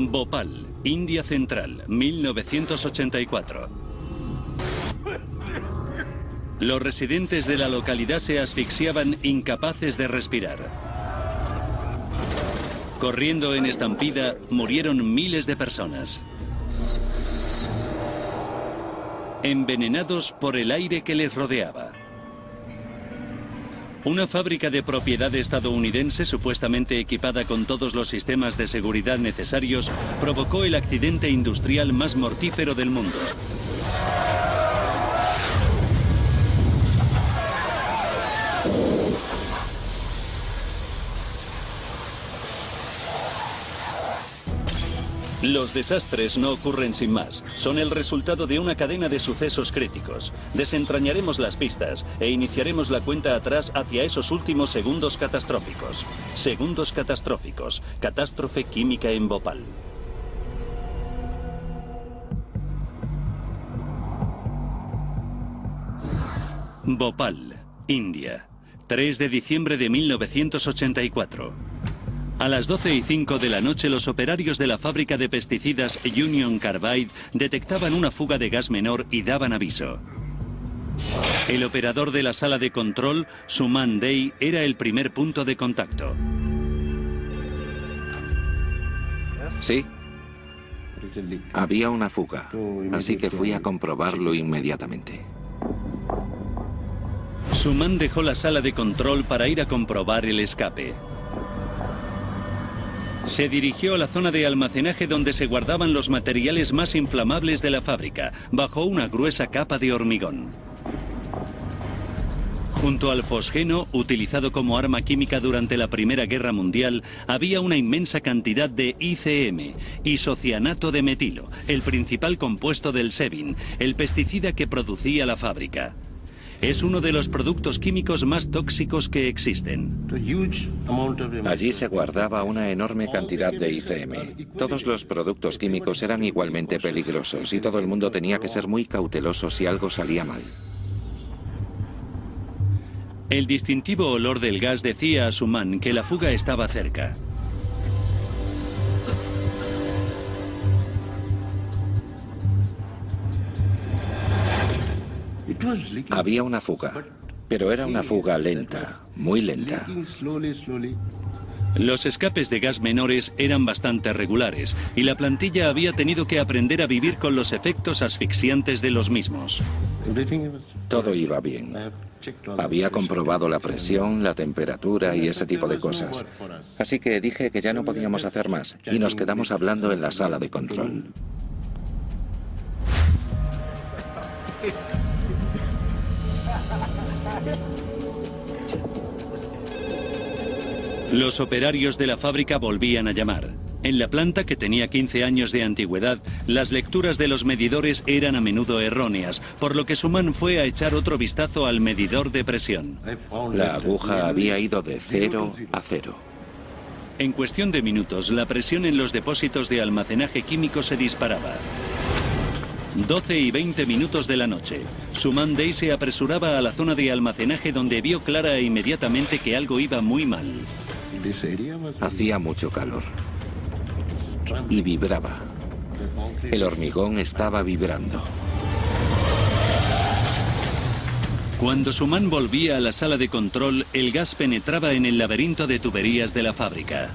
Bhopal, India Central, 1984. Los residentes de la localidad se asfixiaban incapaces de respirar. Corriendo en estampida, murieron miles de personas. Envenenados por el aire que les rodeaba. Una fábrica de propiedad estadounidense supuestamente equipada con todos los sistemas de seguridad necesarios provocó el accidente industrial más mortífero del mundo. Los desastres no ocurren sin más. Son el resultado de una cadena de sucesos críticos. Desentrañaremos las pistas e iniciaremos la cuenta atrás hacia esos últimos segundos catastróficos. Segundos catastróficos. Catástrofe química en Bhopal. Bhopal, India. 3 de diciembre de 1984. A las 12:05 de la noche, los operarios de la fábrica de pesticidas Union Carbide detectaban una fuga de gas menor y daban aviso. El operador de la sala de control, Suman Dey, era el primer punto de contacto. Sí. Había una fuga, así que fui a comprobarlo inmediatamente. Suman dejó la sala de control para ir a comprobar el escape. Se dirigió a la zona de almacenaje donde se guardaban los materiales más inflamables de la fábrica, bajo una gruesa capa de hormigón. Junto al fosgeno, utilizado como arma química durante la Primera Guerra Mundial, había una inmensa cantidad de ICM, isocianato de metilo, el principal compuesto del Sebin, el pesticida que producía la fábrica. Es uno de los productos químicos más tóxicos que existen. Allí se guardaba una enorme cantidad de ICM. Todos los productos químicos eran igualmente peligrosos y todo el mundo tenía que ser muy cauteloso si algo salía mal. El distintivo olor del gas decía a Suman que la fuga estaba cerca. Había una fuga, pero era una fuga lenta, muy lenta. Los escapes de gas menores eran bastante regulares y la plantilla había tenido que aprender a vivir con los efectos asfixiantes de los mismos. Todo iba bien. Había comprobado la presión, la temperatura y ese tipo de cosas. Así que dije que ya no podíamos hacer más y nos quedamos hablando en la sala de control. Los operarios de la fábrica volvían a llamar. En la planta, que tenía 15 años de antigüedad, las lecturas de los medidores eran a menudo erróneas, por lo que Suman fue a echar otro vistazo al medidor de presión. La aguja había ido de 0 a 0. En cuestión de minutos, la presión en los depósitos de almacenaje químico se disparaba. 12:20 minutos de la noche. Suman Dey se apresuraba a la zona de almacenaje donde vio clara e inmediatamente que algo iba muy mal. Hacía mucho calor. Y vibraba. El hormigón estaba vibrando. Cuando Suman volvía a la sala de control, el gas penetraba en el laberinto de tuberías de la fábrica.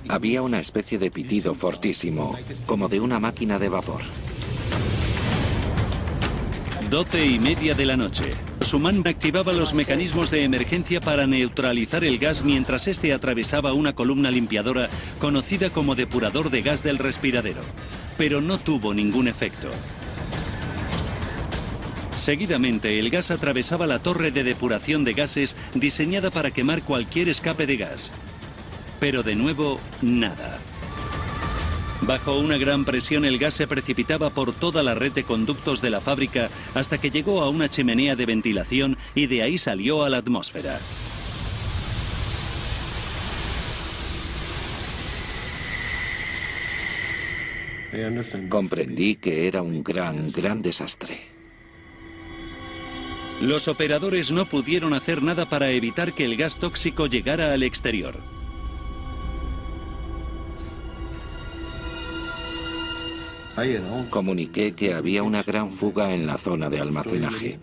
Había una especie de pitido fortísimo, como de una máquina de vapor. 12:30 de la noche. Suman activaba los mecanismos de emergencia para neutralizar el gas mientras este atravesaba una columna limpiadora conocida como depurador de gas del respiradero, pero no tuvo ningún efecto. Seguidamente, el gas atravesaba la torre de depuración de gases diseñada para quemar cualquier escape de gas. Pero de nuevo, nada. Bajo una gran presión, el gas se precipitaba por toda la red de conductos de la fábrica hasta que llegó a una chimenea de ventilación y de ahí salió a la atmósfera. Comprendí que era un gran desastre. Los operadores no pudieron hacer nada para evitar que el gas tóxico llegara al exterior. Comuniqué que había una gran fuga en la zona de almacenaje.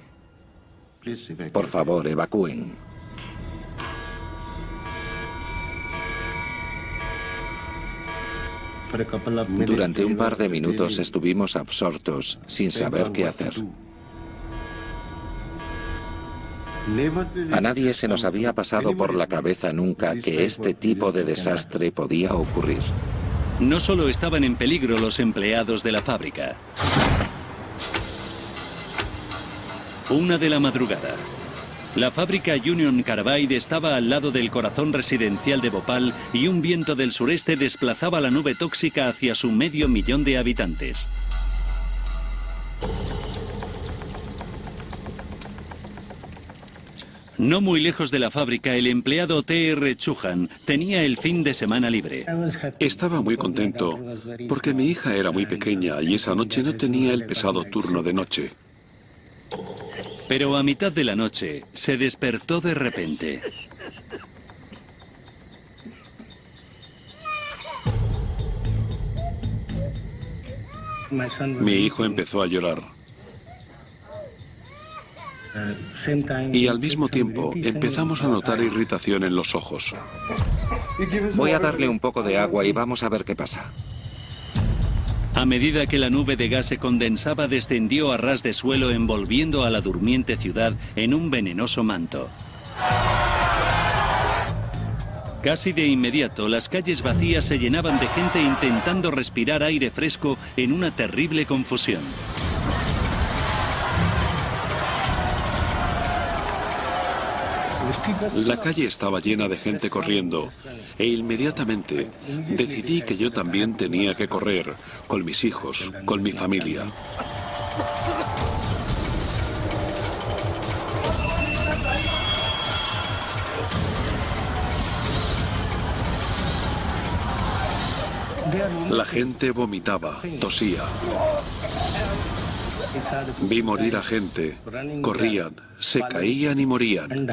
Por favor, evacúen. Durante un par de minutos estuvimos absortos, sin saber qué hacer. A nadie se nos había pasado por la cabeza nunca que este tipo de desastre podía ocurrir. No solo estaban en peligro los empleados de la fábrica. 1 de la madrugada. La fábrica Union Carbide estaba al lado del corazón residencial de Bhopal y un viento del sureste desplazaba la nube tóxica hacia su 500.000 de habitantes. No muy lejos de la fábrica, el empleado T.R. Chauhan tenía el fin de semana libre. Estaba muy contento porque mi hija era muy pequeña y esa noche no tenía el pesado turno de noche. Pero a mitad de la noche se despertó de repente. Mi hijo empezó a llorar. Y al mismo tiempo empezamos a notar irritación en los ojos. Voy a darle un poco de agua y vamos a ver qué pasa. A medida que la nube de gas se condensaba, descendió a ras de suelo, envolviendo a la durmiente ciudad en un venenoso manto. Casi de inmediato, las calles vacías se llenaban de gente intentando respirar aire fresco en una terrible confusión. La calle estaba llena de gente corriendo e inmediatamente decidí que yo también tenía que correr con mis hijos, con mi familia. La gente vomitaba, tosía. Vi morir a gente, corrían, se caían y morían.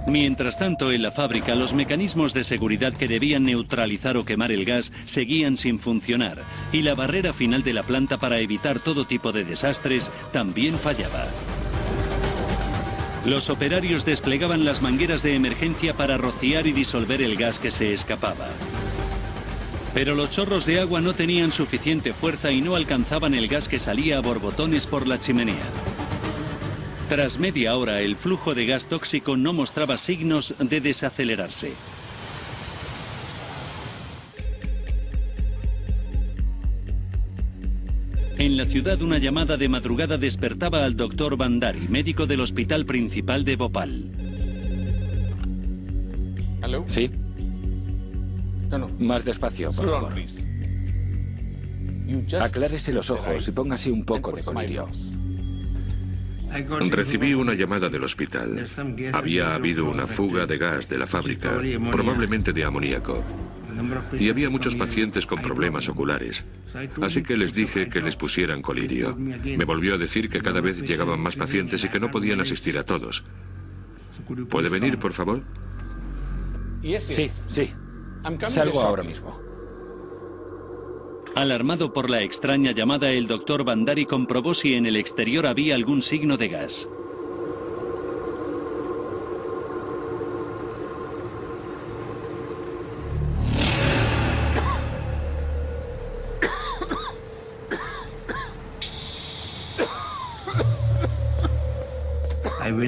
Mientras tanto, en la fábrica, los mecanismos de seguridad que debían neutralizar o quemar el gas seguían sin funcionar, y la barrera final de la planta para evitar todo tipo de desastres también fallaba. Los operarios desplegaban las mangueras de emergencia para rociar y disolver el gas que se escapaba. Pero los chorros de agua no tenían suficiente fuerza y no alcanzaban el gas que salía a borbotones por la chimenea. Tras media hora, el flujo de gas tóxico no mostraba signos de desacelerarse. En la ciudad, una llamada de madrugada despertaba al doctor Bandari, médico del hospital principal de Bhopal. ¿Sí? Más despacio, por favor. Aclárese los ojos y póngase un poco de colirio. Recibí una llamada del hospital. Había habido una fuga de gas de la fábrica, probablemente de amoníaco. Y había muchos pacientes con problemas oculares. Así que les dije que les pusieran colirio. Me volvió a decir que cada vez llegaban más pacientes y que no podían asistir a todos. ¿Puede venir, por favor? Sí. Salgo ahora mismo. Alarmado por la extraña llamada, el doctor Bandari comprobó si en el exterior había algún signo de gas.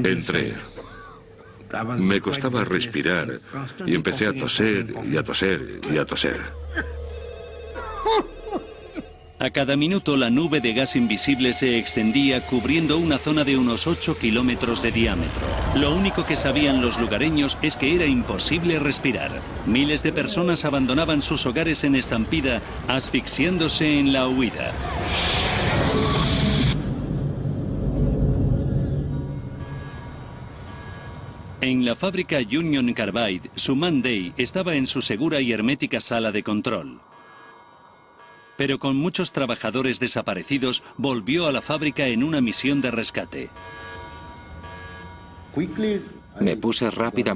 Entré. Me costaba respirar y empecé a toser y a toser y a toser. A cada minuto, la nube de gas invisible se extendía, cubriendo una zona de unos 8 kilómetros de diámetro. Lo único que sabían los lugareños es que era imposible respirar. Miles de personas abandonaban sus hogares en estampida, asfixiándose en la huida. En la fábrica Union Carbide, Suman Dey estaba en su segura y hermética sala de control. Pero con muchos trabajadores desaparecidos, volvió a la fábrica en una misión de rescate. Me puse rápidamente